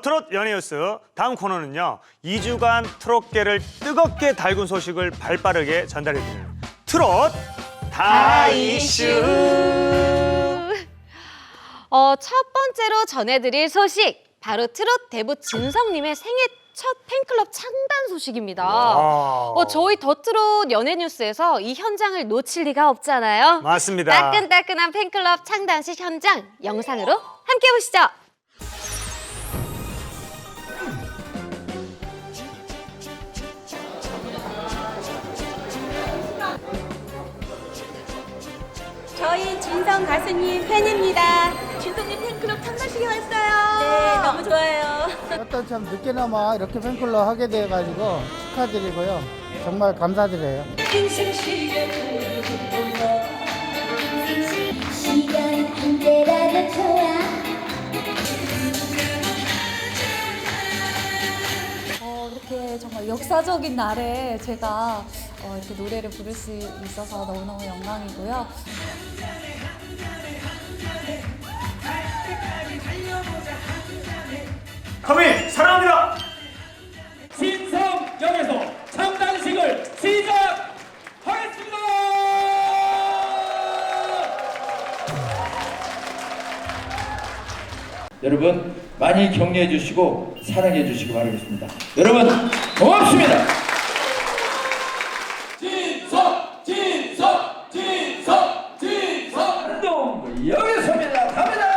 트롯 연예뉴스 다음 코너는요. 2주간 트롯계를 뜨겁게 달군 소식을 발빠르게 전달해드리는 트롯 다이슈. 첫 번째로 전해드릴 소식 바로 트롯 대부 진성님의 생애 첫 팬클럽 창단 소식입니다. 저희 더 트롯 연예뉴스에서 이 현장을 놓칠 리가 없잖아요. 맞습니다. 따끈따끈한 팬클럽 창단식 현장 영상으로 함께 보시죠. 저희 진성 가수님 팬입니다. 진성님 팬클럽 창단식에 왔어요. 네, 너무 좋아요. 어떤 참 늦게나마 이렇게 팬클럽 하게 돼가지고 축하드리고요. 정말 감사드려요. 시간 한 대라도 좋아. 이렇게 정말 역사적인 날에 제가 이렇게 노래를 부를 수 있어서 너무너무 영광이고요. 커민 사랑합니다. 진성역에서 창단식을 시작하겠습니다. 여러분 많이 격려해 주시고 사랑해 주시기 바라겠습니다. 여러분 고맙습니다. 진성 여기서입니다. 갑니다.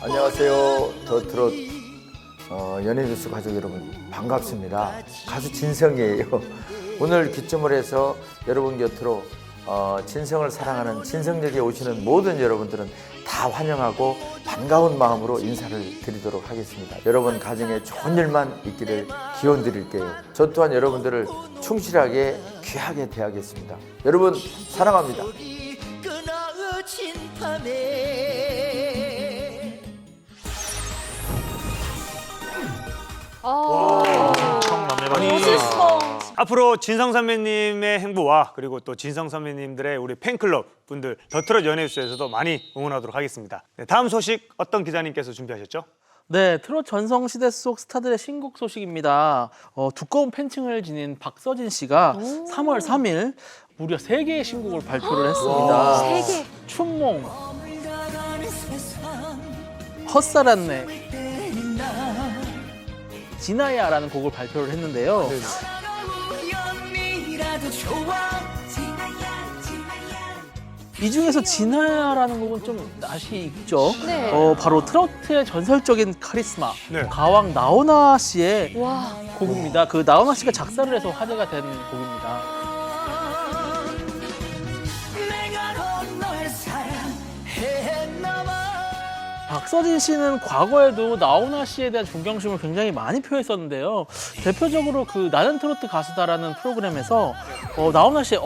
안녕하세요. 더 트롯 연예뉴스 가족 여러분 반갑습니다. 가수 진성이에요. 오늘 기점을 해서 여러분 곁으로 진성을 사랑하는 진성역에 오시는 모든 여러분들은 다 환영하고 반가운 마음으로 인사를 드리도록 하겠습니다. 여러분 가정에 좋은 일만 있기를 기원 드릴게요. 저 또한 여러분들을 충실하게 귀하게 대하겠습니다. 여러분 사랑합니다. 앞으로 진성 선배님의 행보와 그리고 또 진성 선배님들의 우리 팬클럽 분들 더 트롯 연예뉴스에서도 많이 응원하도록 하겠습니다. 네, 다음 소식 어떤 기자님께서 준비하셨죠? 네, 트롯 전성시대 속 스타들의 신곡 소식입니다. 두꺼운 팬층을 지닌 박서진 씨가 3월 3일 무려 3개의 신곡을 발표를 했습니다. 3개. 춘몽, 헛살았네, 지나야라는 곡을 발표를 했는데요. 이 중에서 지나야라는 곡은 좀 낯이 익죠. 네. 바로 트로트의 전설적인 카리스마 네. 가왕 나훈아 씨의 와. 곡입니다. 그 나훈아 씨가 작사를 해서 화제가 된 곡입니다. 박서진 씨는 과거에도 나훈아 씨에 대한 존경심을 굉장히 많이 표했었는데요. 대표적으로 그 나는 트로트 가수다라는 프로그램에서 나훈아 씨의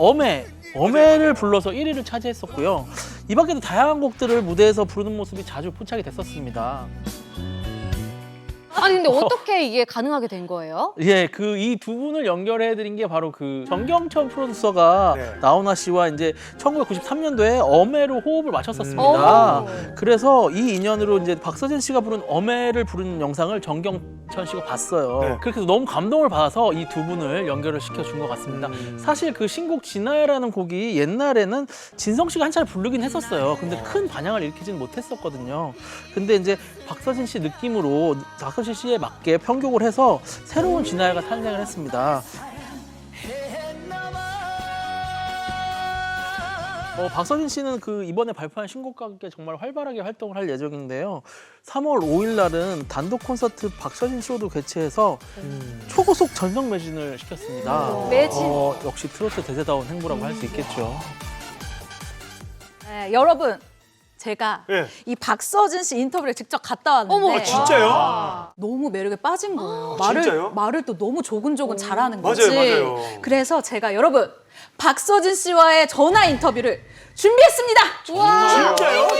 어메를 불러서 1위를 차지했었고요. 이 밖에도 다양한 곡들을 무대에서 부르는 모습이 자주 포착이 됐었습니다. 아니 근데 어떻게 이게 가능하게 된 거예요? 예, 그 이 두 분을 연결해드린 게 바로 그 정경천 프로듀서가 네. 나훈아 씨와 이제 1993년도에 어메로 호흡을 맞췄었습니다. 그래서 이 인연으로 이제 박서진 씨가 부른 어메를 부르는 영상을 정경천 씨가 봤어요. 네. 그렇게 해서 너무 감동을 받아서 이 두 분을 연결을 시켜준 것 같습니다. 사실 그 신곡 진아야라는 곡이 옛날에는 진성 씨가 한 차례 부르긴 했었어요. 근데 큰 반향을 일으키지는 못했었거든요. 근데 이제 박서진 씨 느낌으로 박서진 씨에 맞게 편곡을 해서 새로운 진아야가 탄생을 했습니다. 박서진 씨는 그 이번에 발표한 신곡과 함께 정말 활발하게 활동을 할 예정인데요. 3월 5일 날은 단독 콘서트 박서진 쇼도 개최해서 초고속 전성 매진을 시켰습니다. 매진. 역시 트로트 대세다운 행보라고 할 수 있겠죠. 네, 여러분 제가 예. 이 박서진 씨 인터뷰를 직접 갔다 왔는데 어머, 진짜요? 너무 매력에 빠진 거예요. 진짜요? 말을 또 너무 조근조근 잘하는 거지. 맞아요. 그래서 제가 여러분 박서진 씨와의 전화 인터뷰를 준비했습니다. 진짜요?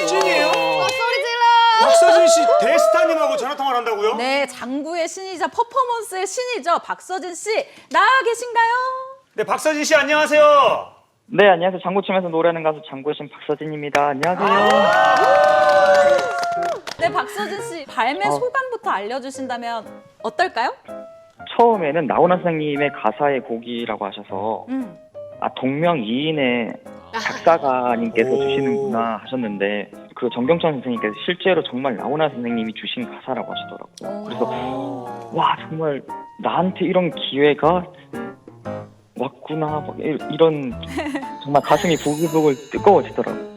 찐이에요? 소리 질러! 박서진 씨 대스타님하고 전화 통화를 한다고요? 네, 장구의 신이자 퍼포먼스의 신이죠. 박서진 씨 나와 계신가요? 네, 박서진 씨 안녕하세요. 네, 안녕하세요. 장구 치면서 노래하는 가수 장구의 신 박서진입니다. 안녕하세요. 네, 박서진 씨 발매 소감부터 알려주신다면 어떨까요? 처음에는 나훈아 선생님의 가사의 곡이라고 하셔서 동명이인의 작사가님께서 오. 주시는구나 하셨는데 그 정경천 선생님께서 실제로 정말 나훈아 선생님이 주신 가사라고 하시더라고요. 그래서 와 정말 나한테 이런 기회가 왔구나 막 이런 정말 가슴이 부글부글 뜨거워지더라고요.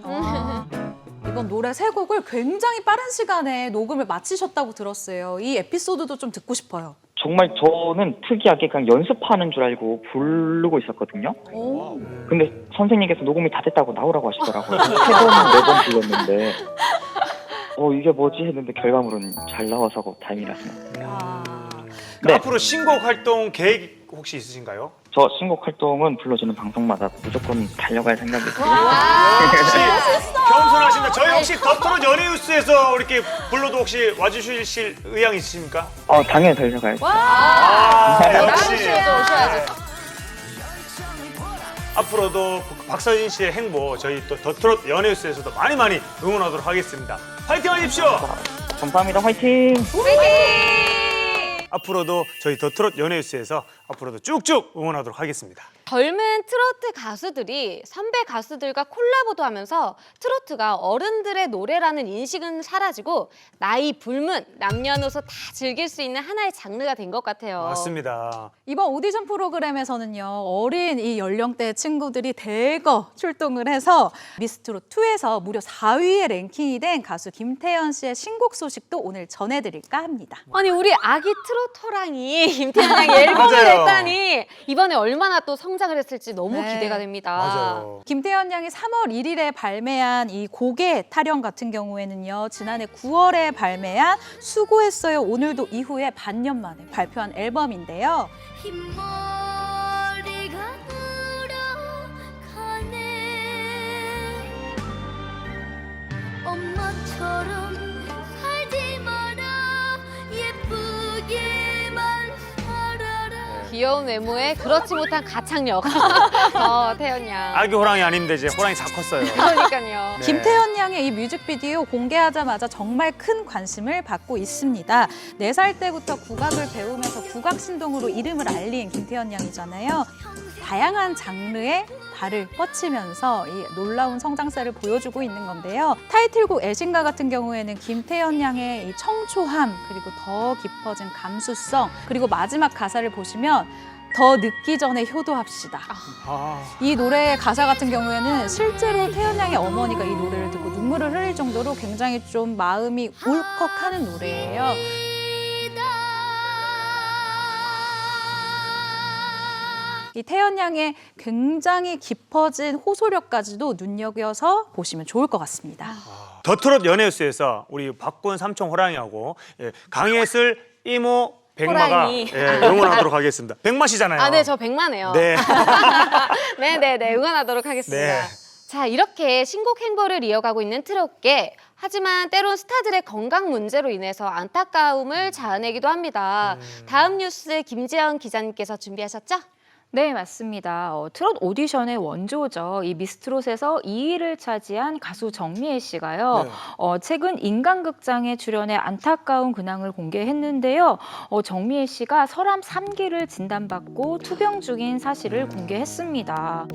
이번 노래 세 곡을 굉장히 빠른 시간에 녹음을 마치셨다고 들었어요. 이 에피소드도 좀 듣고 싶어요. 정말 저는 특이하게 그냥 연습하는 줄 알고 부르고 있었거든요. 오. 근데 선생님께서 녹음이 다 됐다고 나오라고 하시더라고요. 3번, 4번 불렀는데 이게 뭐지 했는데 결과물은 잘 나와서 다행이라서. 네. 앞으로 신곡 활동 계획 혹시 있으신가요? 저 신곡 활동은 불러주는 방송마다 무조건 달려갈 생각이 있습니다. 역시 겸손하신다. 저희 혹시 더트롯 연예뉴스에서 이렇게 불러도 혹시 와주실 의향 있으십니까? 당연히 달려가야죠. 역시. 오셔야죠. 앞으로도 박서진 씨의 행보 저희 또 더트롯 연예뉴스에서도 많이 응원하도록 하겠습니다. 화이팅 하십시오. 감사합니다. 화이팅! 앞으로도 저희 더트롯 연예뉴스에서 앞으로도 쭉쭉 응원하도록 하겠습니다. 젊은 트로트 가수들이 선배 가수들과 콜라보도 하면서 트로트가 어른들의 노래라는 인식은 사라지고 나이 불문, 남녀노소 다 즐길 수 있는 하나의 장르가 된 것 같아요. 맞습니다. 이번 오디션 프로그램에서는요. 어린 이 연령대 친구들이 대거 출동을 해서 미스트롯 2에서 무려 4위에 랭킹이 된 가수 김태현 씨의 신곡 소식도 오늘 전해드릴까 합니다. 아니 우리 아기 트로트 호랑이 김태현 양이 앨범을 맞아요. 냈다니 이번에 얼마나 또 성장을 했을지 너무 네. 기대가 됩니다. 맞아요. 김태현 양이 3월 1일에 발매한 이 곡의 타령 같은 경우에는요. 지난해 9월에 발매한 수고했어요 오늘도 이후에 반년 만에 발표한 앨범인데요. 흰머리가 울어가네 엄마처럼 살지 마라 예쁘게만 살아라 귀여운 외모에 그렇지 못한 가창력. 태연 양. 아기 호랑이 아닌데 이제 호랑이 다 컸어요. 그러니까요. 네. 김태현 양의 이 뮤직비디오 공개하자마자 정말 큰 관심을 받고 있습니다. 4살 때부터 국악을 배우면서 국악신동으로 이름을 알린 김태현 양이잖아요. 다양한 장르의 발을 뻗치면서 이 놀라운 성장세를 보여주고 있는 건데요. 타이틀곡 애신가 같은 경우에는 김태현 양의 이 청초함 그리고 더 깊어진 감수성 그리고 마지막 가사를 보시면 더 늦기 전에 효도합시다. 이 노래의 가사 같은 경우에는 실제로 태연 양의 어머니가 이 노래를 듣고 눈물을 흘릴 정도로 굉장히 좀 마음이 울컥하는 노래예요. 이 태연 양의 굉장히 깊어진 호소력까지도 눈여겨서 보시면 좋을 것 같습니다. 더트롯 연예뉴스에서 우리 박군 삼촌 호랑이하고 강예슬 이모 백마가 호랑이. 응원하도록 하겠습니다. 백마시잖아요. 아, 네, 저 백만해요. 네. 네, 응원하도록 하겠습니다. 네. 자, 이렇게 신곡 행보를 이어가고 있는 트롯계. 하지만 때론 스타들의 건강 문제로 인해서 안타까움을 자아내기도 합니다. 다음 뉴스 김지연 기자님께서 준비하셨죠? 네, 맞습니다. 트롯 오디션의 원조죠. 이 미스트롯에서 2위를 차지한 가수 정미애 씨가요. 최근 인간극장에 출연해 안타까운 근황을 공개했는데요. 정미애 씨가 설암 3기를 진단받고 투병 중인 사실을 공개했습니다.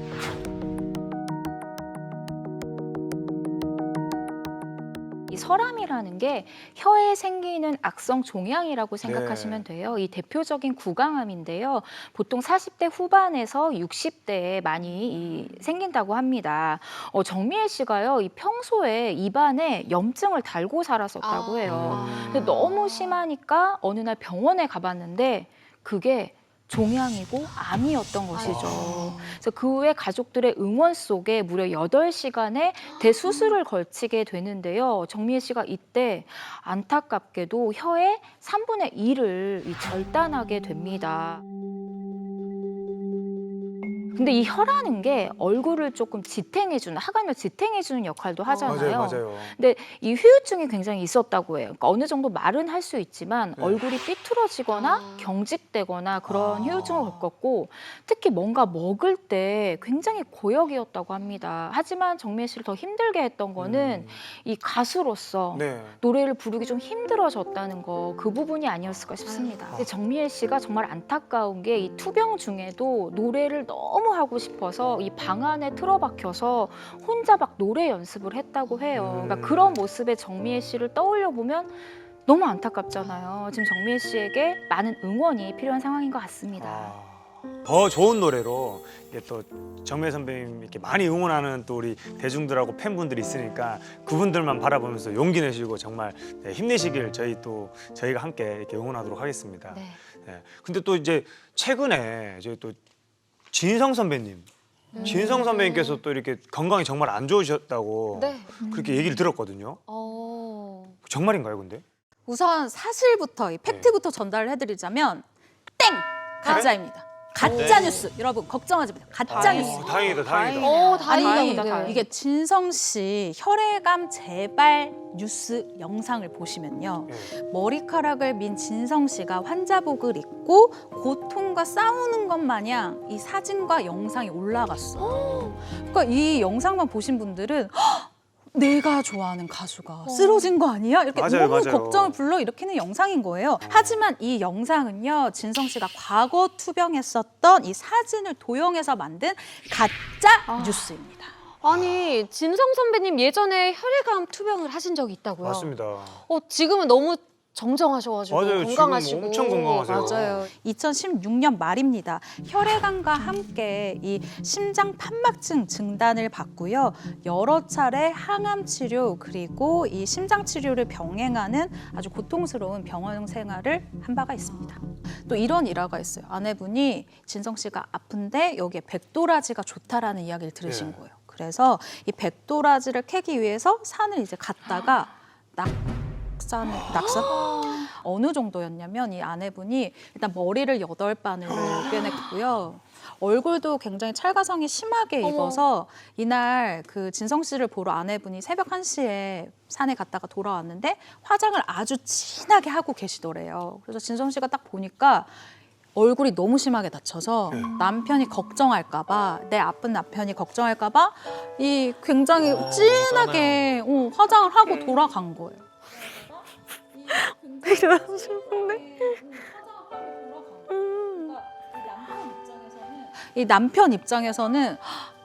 이 설암이라는 게 혀에 생기는 악성 종양이라고 생각하시면 돼요. 이 대표적인 구강암인데요. 보통 40대 후반에서 60대에 많이 생긴다고 합니다. 정미애 씨가요, 이 평소에 입안에 염증을 달고 살았었다고 해요. 근데 너무 심하니까 어느 날 병원에 가봤는데 그게 종양이고 암이었던 것이죠. 그래서 그 후에 가족들의 응원 속에 무려 8시간의 대수술을 걸치게 되는데요. 정미애 씨가 이때 안타깝게도 혀의 3분의 1을 절단하게 됩니다. 근데 이 혀라는 게 얼굴을 조금 지탱해주는, 하관을 지탱해주는 역할도 하잖아요. 맞아요. 근데 이 후유증이 굉장히 있었다고 해요. 그러니까 어느 정도 말은 할 수 있지만 얼굴이 삐뚤어지거나 경직되거나 그런 후유증을 겪었고 특히 뭔가 먹을 때 굉장히 고역이었다고 합니다. 하지만 정미애 씨를 더 힘들게 했던 거는 이 가수로서 네. 노래를 부르기 좀 힘들어졌다는 거, 그 부분이 아니었을까 싶습니다. 근데 정미애 씨가 정말 안타까운 게 이 투병 중에도 노래를 너무 하고 싶어서 이 방 안에 틀어박혀서 혼자 막 노래 연습을 했다고 해요. 그러니까 그런 모습의 정미애 씨를 떠올려 보면 너무 안타깝잖아요. 지금 정미애 씨에게 많은 응원이 필요한 상황인 것 같습니다. 더 좋은 노래로 이게 또 정미애 선배님 이렇게 많이 응원하는 또 우리 대중들하고 팬분들이 있으니까 그분들만 바라보면서 용기 내시고 정말 힘내시길 저희가 함께 이렇게 응원하도록 하겠습니다. 네. 네. 근데 또 이제 최근에 저희 또 진성 선배님, 진성 선배님께서 또 이렇게 건강이 정말 안 좋으셨다고 네. 그렇게 얘기를 들었거든요. 정말인가요, 근데? 우선 사실부터 이 팩트부터 전달을 해드리자면 땡! 가짜입니다. 가짜 뉴스. 여러분 걱정하지 마세요. 가짜 뉴스. 다행이다. 아니, 다행이다. 이게 진성 씨 혈액암 재발 뉴스 영상을 보시면요. 머리카락을 민 진성 씨가 환자복을 입고 고통과 싸우는 것 마냥 이 사진과 영상이 올라갔어. 그러니까 이 영상만 보신 분들은 내가 좋아하는 가수가 쓰러진 거 아니야? 이렇게 너무 걱정을 불러일으키는 영상인 거예요. 하지만 이 영상은요, 진성 씨가 과거 투병했었던 이 사진을 도용해서 만든 가짜 뉴스입니다. 아니, 진성 선배님 예전에 혈액암 투병을 하신 적이 있다고요? 맞습니다. 지금은 너무 정정하셔가지고 맞아요. 건강하시고. 지금 엄청 건강하세요. 맞아요. 2016년 말입니다. 혈액암과 함께 이 심장 판막증 진단을 받고요. 여러 차례 항암 치료 그리고 이 심장 치료를 병행하는 아주 고통스러운 병원 생활을 한 바가 있습니다. 또 이런 일화가 있어요. 아내분이 진성 씨가 아픈데 여기에 백도라지가 좋다라는 이야기를 들으신 거예요. 그래서 이 백도라지를 캐기 위해서 산을 이제 갔다가 낙산? 어느 정도였냐면 이 아내분이 일단 머리를 8반을 꿰냈고요. 얼굴도 굉장히 찰가상이 심하게 입어서 이날 그 진성 씨를 보러 아내분이 새벽 1시에 산에 갔다가 돌아왔는데 화장을 아주 진하게 하고 계시더래요. 그래서 진성 씨가 딱 보니까 얼굴이 너무 심하게 다쳐서 남편이 걱정할까 봐, 내 아픈 남편이 걱정할까 봐 이 굉장히 진하게 화장을 하고 돌아간 거예요. 되게 너무 슬픈데? 이 남편 입장에서는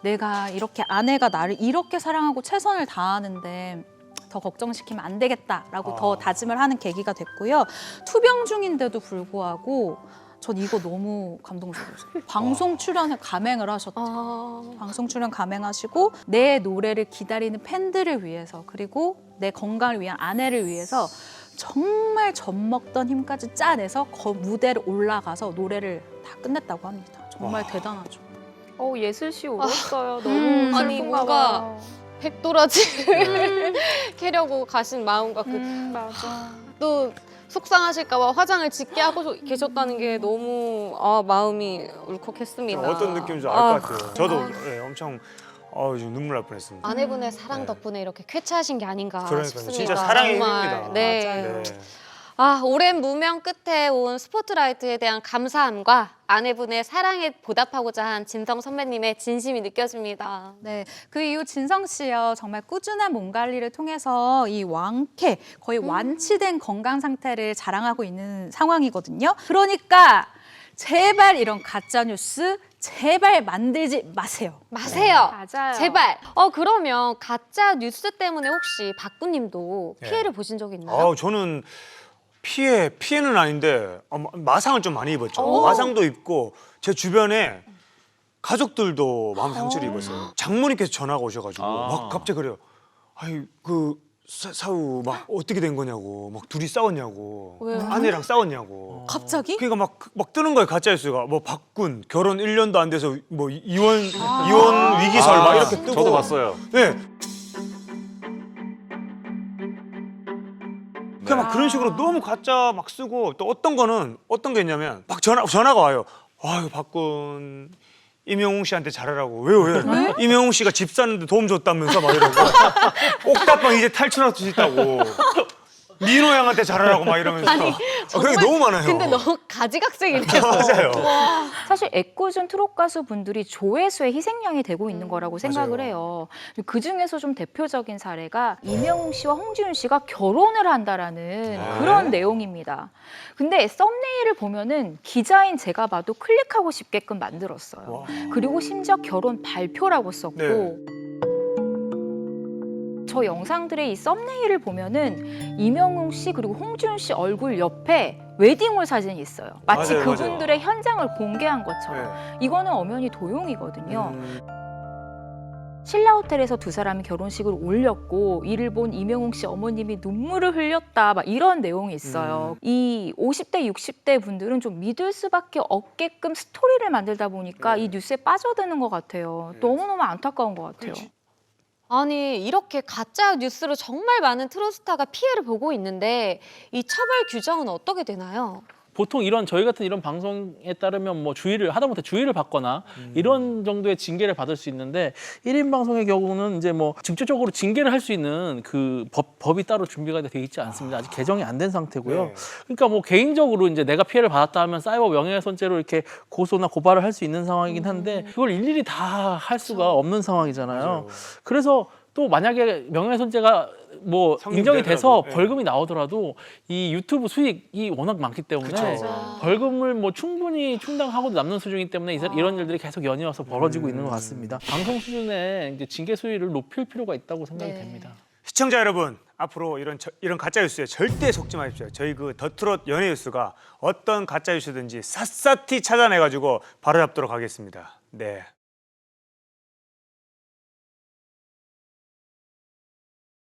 내가 이렇게 아내가 나를 이렇게 사랑하고 최선을 다하는데 더 걱정시키면 안 되겠다라고 더 다짐을 하는 계기가 됐고요. 투병 중인데도 불구하고 전 이거 너무 감동적이었어요. 방송 출연을 감행을 하셨죠. 방송 출연 감행하시고 내 노래를 기다리는 팬들을 위해서 그리고 내 건강을 위한 아내를 위해서 정말 젖먹던 힘까지 짜내서 무대를 올라가서 노래를 다 끝냈다고 합니다. 정말 대단하죠. 예슬 씨 울었어요. 너무 아니, 뭔가 백도라지를 캐려고 가신 마음과 맞아. 또 속상하실까 봐 화장을 짙게 하고 계셨다는 게 너무 마음이 울컥했습니다. 어떤 느낌인지 알 것 같아요. 저도 엄청 지금 눈물 날 뻔했습니다. 아내분의 사랑 덕분에 이렇게 쾌차하신 게 아닌가 그러니까요. 싶습니다. 진짜 사랑의 정말. 힘입니다. 네. 오랜 무명 끝에 온 스포트라이트에 대한 감사함과 아내분의 사랑에 보답하고자 한 진성 선배님의 진심이 느껴집니다. 네, 그 이후 진성 씨요 정말 꾸준한 몸 관리를 통해서 이 완쾌, 거의 완치된 건강 상태를 자랑하고 있는 상황이거든요. 그러니까 제발 이런 가짜 뉴스 제발 만들지 마세요. 마세요. 맞아요. 제발. 그러면 가짜 뉴스 때문에 혹시 박구님도 피해를 보신 적이 있나요? 저는 피해는 아닌데 마상을 좀 많이 입었죠. 마상도 입고 제 주변에 가족들도 마음 상처를 입었어요. 장모님께서 전화가 오셔가지고 막 갑자기 그래요. 아니 사우 막 어떻게 된 거냐고, 막 둘이 싸웠냐고, 왜요? 아내랑 싸웠냐고. 갑자기? 그러니까 막 뜨는 거예요, 가짜 뉴스가. 뭐 박군 결혼 1년도 안 돼서 뭐 이혼 위기설 막 이렇게 뜨고. 저도 봤어요. 네. 그냥 막 그런 식으로 너무 가짜 막 쓰고, 또 어떤 게 있냐면 막 전화가 와요. 아유 박군 임영웅 씨한테 잘하라고. 왜요? 왜? 임영웅 씨가 집 사는데 도움 줬다면서 막 이러고. 옥탑방 이제 탈출할 수 있다고. 민호 양한테 잘하라고 막 이러면서. 아니, 그런 게 너무 많아요. 근데 너무 가지각색이네요. 맞아요. 사실 애꿎은 트롯 가수분들이 조회수의 희생양이 되고 있는 거라고 생각을 맞아요. 해요. 그 중에서 좀 대표적인 사례가 임영웅 씨와 홍지윤 씨가 결혼을 한다라는 그런 내용입니다. 근데 썸네일을 보면은 기자인 제가 봐도 클릭하고 싶게끔 만들었어요. 그리고 심지어 결혼 발표라고 썼고. 네. 저 영상들의 이 썸네일을 보면은 임영웅 씨 그리고 홍지윤 씨 얼굴 옆에 웨딩홀 사진이 있어요. 마치 맞아요, 그분들의 현장을 공개한 것처럼. 네. 이거는 엄연히 도용이거든요. 신라 호텔에서 두 사람이 결혼식을 올렸고 이를 본 임영웅 씨 어머님이 눈물을 흘렸다 막 이런 내용이 있어요. 이 50대, 60대 분들은 좀 믿을 수밖에 없게끔 스토리를 만들다 보니까 이 뉴스에 빠져드는 것 같아요. 너무너무 안타까운 것 같아요. 아니 이렇게 가짜 뉴스로 정말 많은 트롯 스타가 피해를 보고 있는데 이 처벌 규정은 어떻게 되나요? 보통 저희 같은 이런 방송에 따르면 뭐 하다못해 주의를 받거나 이런 정도의 징계를 받을 수 있는데 1인 방송의 경우는 이제 뭐 직접적으로 징계를 할 수 있는 그 법이 따로 준비가 돼 있지 않습니다. 아직 개정이 안 된 상태고요. 네. 그러니까 뭐 개인적으로 이제 내가 피해를 받았다 하면 사이버 명예훼손죄로 이렇게 고소나 고발을 할 수 있는 상황이긴 한데 그걸 일일이 다 할 수가 없는 상황이잖아요. 맞아요. 그래서 또 만약에 명예훼손죄가 뭐 인정이 돼서 네. 벌금이 나오더라도 이 유튜브 수익이 워낙 많기 때문에 그쵸. 벌금을 뭐 충분히 충당하고도 남는 수준이기 때문에 이런 일들이 계속 연이어서 벌어지고 있는 것 같습니다. 방송 수준의 이제 징계 수위를 높일 필요가 있다고 생각이 네. 됩니다. 시청자 여러분, 앞으로 이런 가짜 뉴스에 절대 속지 마십시오. 저희 그 더트롯 연예 뉴스가 어떤 가짜 뉴스든지 샅샅이 찾아내 가지고 바로잡도록 하겠습니다. 네.